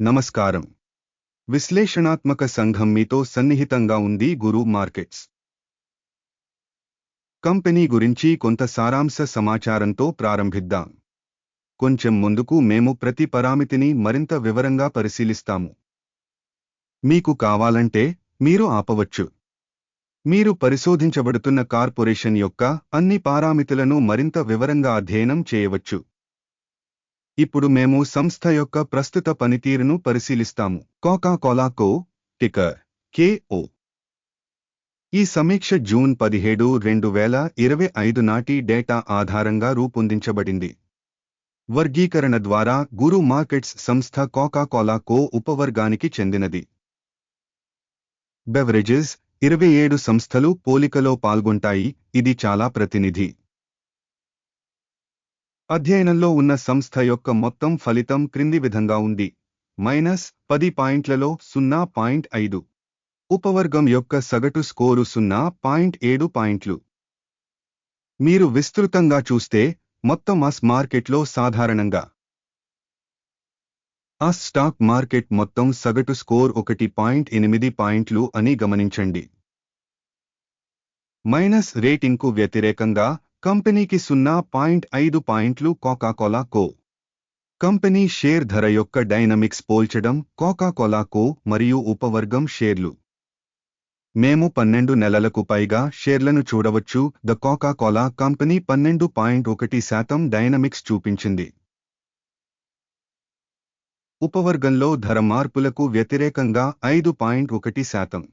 నమస్కారం. విశ్లేషణాత్మక సంఘం మీతో సన్నిహితంగా ఉంది గురు మార్కెట్స్. కంపెనీ గురించి కొంత సారాంశ సమాచారంతో ప్రారంభిద్దాం. కొంచెం ముందుకు మేము ప్రతి పరామితిని మరింత వివరంగా పరిశీలిస్తాము. మీకు కావాలంటే మీరు ఆపవచ్చు. మీరు పరిశోధించబడుతున్న కార్పొరేషన్ యొక్క అన్ని పారామితులను మరింత వివరంగా అధ్యయనం చేయవచ్చు. ఇప్పుడు మేము సంస్థ యొక్క ప్రస్తుత పనితీరును పరిశీలిస్తాము. కోకా-కోలా కో, టికర్ KO. ఈ సమీక్ష జూన్ 17, 2025 నాటి డేటా ఆధారంగా రూపొందించబడింది. వర్గీకరణ ద్వారా గురు మార్కెట్స్ సంస్థ కోకా-కోలా కో ఉపవర్గానికి చెందినది. బెవరేజెస్ 27 సంస్థలు పోలికలో పాల్గొంటాయి. ఇది చాలా ప్రతినిధి. అధ్యయనంలో ఉన్న సంస్థ యొక్క మొత్తం ఫలితం క్రింది విధంగా ఉంది: -10 పాయింట్లలో 0.5. ఉపవర్గం యొక్క సగటు స్కోరు 0.7 పాయింట్లు. మీరు విస్తృతంగా చూస్తే మొత్తం AS మార్కెట్లో సాధారణంగా AS స్టాక్ మార్కెట్ మొత్తం సగటు స్కోర్ 1.8 పాయింట్లు అని గమనించండి. మైనస్ రేటింగ్కు వ్యతిరేకంగా కంపెనీకి 0.5 పాయింట్లు కోకా-కోలా కో. కంపెనీ షేర్ ధర యొక్క డైనమిక్స్ పోల్చడం కోకా-కోలా కో మరియు ఉపవర్గం షేర్లు. మేము 12 నెలలకు పైగా షేర్లను చూడవచ్చు. ద కోకా-కోలా కంపెనీ 12.1% డైనమిక్స్ చూపించింది. ఉపవర్గంలో ధర మార్పులకు వ్యతిరేకంగా 5.1%.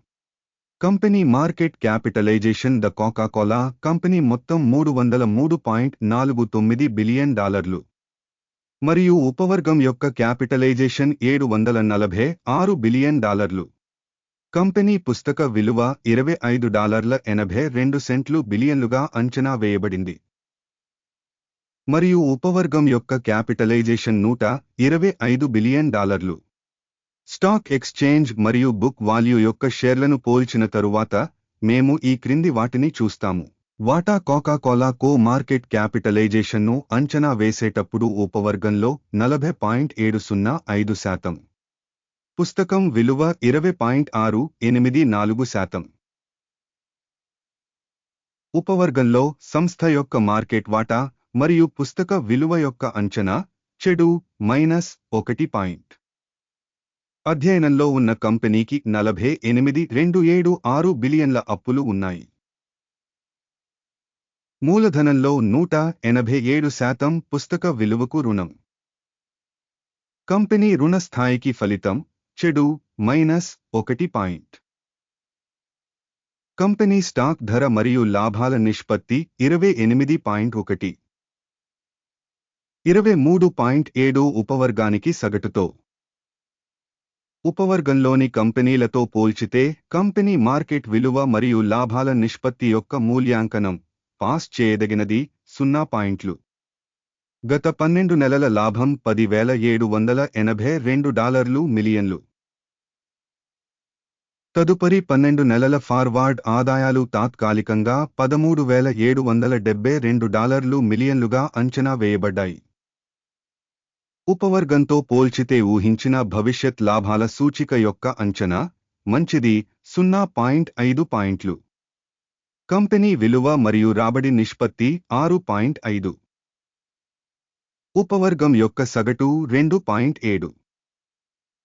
Company market capitalization the Coca-Cola company మొత్తం $303.49 బిలియన్ మరియు ఉపవర్గం యొక్క క్యాపిటలైజేషన్ $746 బిలియన్. కంపెనీ పుస్తక విలువ $25.82 బిలియన్లుగా అంచనా వేయబడింది. మరియు ఉపవర్గం యొక్క క్యాపిటలైజేషన్ $125 బిలియన్. స్టాక్ ఎక్స్చేంజ్ మరియు బుక్ వాల్యూ యొక్క షేర్లను పోల్చిన తరువాత మేము ఈ క్రింది వాటిని చూస్తాము. వాటా కోకా-కోలా కో మార్కెట్ క్యాపిటలైజేషన్ను అంచనా వేసేటప్పుడు ఉపవర్గంలో 40.705%. పుస్తకం విలువ 20.684%. ఉపవర్గంలో సంస్థ యొక్క మార్కెట్ వాటా మరియు పుస్తక విలువ యొక్క అంచనా చెడు -1. అధ్యయనంలో ఉన్న కంపెనీకి 48.276 బిలియన్ల అప్పులు ఉన్నాయి. మూలధనంలో 187% పుస్తక విలువకు రుణం. కంపెనీ రుణ స్థాయికి ఫలితం చెడు -1. కంపెనీ స్టాక్ ధర మరియు లాభాల నిష్పత్తి 28.1. 23.7 ఉపవర్గానికి సగటుతో. ఉపవర్గంలోని కంపెనీలతో పోల్చితే కంపెనీ మార్కెట్ విలువ మరియు లాభాల నిష్పత్తి యొక్క మూల్యాంకనం పాస్ చేయదగినది 0 పాయింట్లు. గత 12 నెలల లాభం $10,782 మిలియన్లు. తదుపరి 12 నెలల ఫార్వార్డ్ ఆదాయాలు తాత్కాలికంగా $13,772 మిలియన్లుగా అంచనా వేయబడ్డాయి. ఉపవర్గంతో పోల్చితే ఊహించిన భవిష్యత్ లాభాల సూచిక యొక్క అంచనా మంచిది 0.5 పాయింట్లు. కంపెనీ విలువ మరియు రాబడి నిష్పత్తి 6.5. ఉపవర్గం యొక్క సగటు 2.7.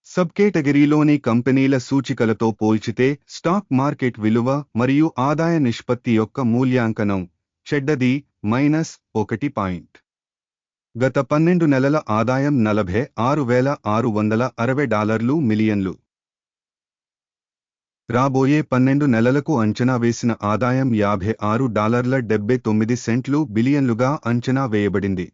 సబ్కేటగిరీలోని కంపెనీల సూచికలతో పోల్చితే స్టాక్ మార్కెట్ విలువ మరియు ఆదాయ నిష్పత్తి యొక్క మూల్యాంకనం చెడ్డది -1. గత 12 నెలల ఆదాయం $46,660 మిలియన్లు. రాబోయే 12 నెలలకు అంచనా వేసిన ఆదాయం $56.79 బిలియన్లుగా అంచనా వేయబడింది.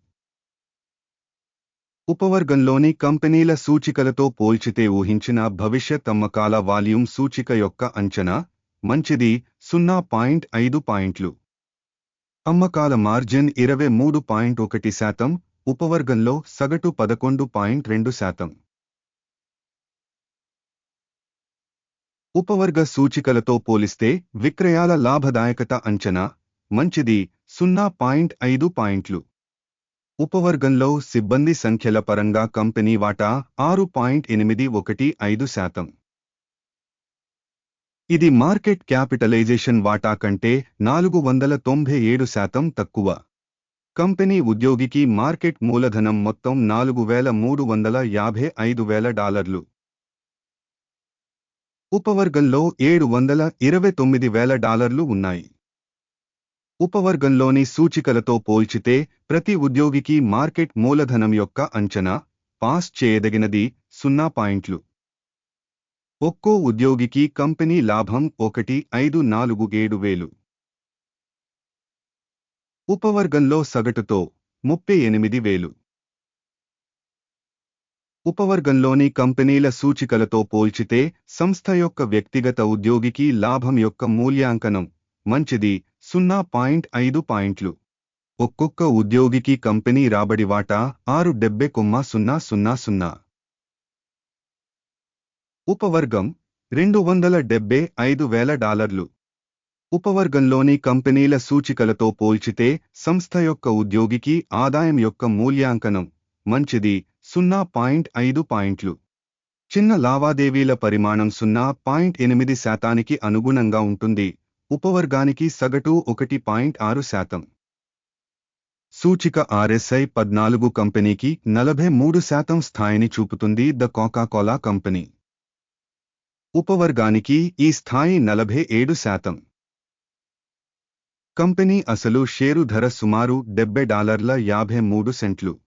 ఉపవర్గంలోని కంపెనీల సూచికలతో పోల్చితే ఊహించిన భవిష్యత్ అమ్మకాల వాల్యూమ్ సూచిక యొక్క అంచనా మంచిది 0.5 పాయింట్లు. అమ్మకాల మార్జిన్ 23.1%. ఉపవర్గంలో సగటు 11.2%. ఉపవర్గ సూచికలతో పోలిస్తే విక్రయాల లాభదాయకత అంచనా మంచిది 0.5 పాయింట్లు. ఉపవర్గంలో సిబ్బంది సంఖ్యల పరంగా కంపెనీ వాటా 6.815%. ఇది మార్కెట్ క్యాపిటలైజేషన్ వాటా కంటే 497% తక్కువ. కంపెనీ ఉద్యోగికి మార్కెట్ మూలధనం మొత్తం $4,355,000. ఉపవర్గంలో $729,000 ఉన్నాయి. ఉపవర్గంలోని సూచికలతో పోల్చితే ప్రతి ఉద్యోగికి మార్కెట్ మూలధనం యొక్క అంచనా పాస్ చేయదగినది 0 పాయింట్లు. ఒక్కో ఉద్యోగికి కంపెనీ లాభం 1,547,000. ఉపవర్గంలో సగటుతో 38,000. ఉపవర్గంలోని కంపెనీల సూచికలతో పోల్చితే సంస్థ యొక్క వ్యక్తిగత ఉద్యోగికి లాభం యొక్క మూల్యాంకనం మంచిది 0.5 పాయింట్లు. ఒక్కొక్క ఉద్యోగికి కంపెనీ రాబడి వాటా 6.70,000. ఉపవర్గం $275,000. ఉపవర్గంలోని కంపెనీల సూచికలతో పోల్చితే సంస్థ యొక్క ఉద్యోగికి ఆదాయం యొక్క మూల్యాంకనం మంచిది 0.5 పాయింట్లు. చిన్న లావాదేవీల పరిమాణం 0.8% అనుగుణంగా ఉంటుంది. ఉపవర్గానికి సగటు 1.6%. సూచిక RSI 14 కంపెనీకి 43% స్థాయిని చూపుతుంది. The Coca-Cola company. ఉపవర్గానికి ఈ స్థాయి 47%. కంపెనీ అసలు షేరు ధర సుమారు $70.53.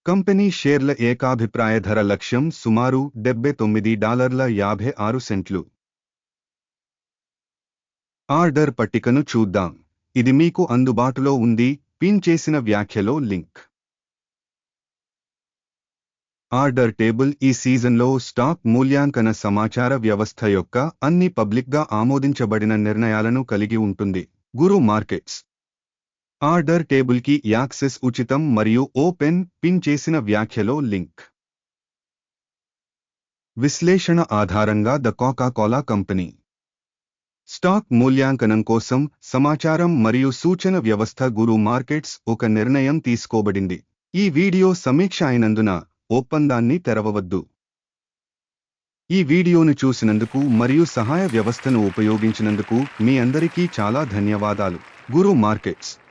కంపెనీ షేర్ల ఏకాభిప్రాయ ధర లక్ష్యం సుమారు $79.56. ఆర్డర్ పట్టికను చూద్దాం. ఇది మీకు అందుబాటులో ఉంది. పిన్ చేసిన వ్యాఖ్యలో లింక్. ఆర్డర్ టేబుల్ ఈ సీజన్లో స్టాక్ మూల్యాంకన సమాచార వ్యవస్థ యొక్క అన్ని పబ్లిక్గా ఆమోదించబడిన నిర్ణయాలను కలిగి ఉంటుంది. గురు మార్కెట్స్. ఆర్డర్ టేబుల్కి యాక్సెస్ ఉచితం మరియు ఓపెన్. పిన్ చేసిన వ్యాఖ్యలో లింక్. విశ్లేషణ ఆధారంగా ద కోకా-కోలా కంపెనీ స్టాక్ మూల్యాంకనం కోసం సమాచారం మరియు సూచన వ్యవస్థ గురు మార్కెట్స్ ఒక నిర్ణయం తీసుకోబడింది. ఈ వీడియో సమీక్ష అయినందున ఒప్పందాన్ని తెరవవద్దు. ఈ వీడియోను చూసినందుకు మరియు సహాయ వ్యవస్థను ఉపయోగించినందుకు మీ అందరికీ చాలా ధన్యవాదాలు. గురు మార్కెట్స్.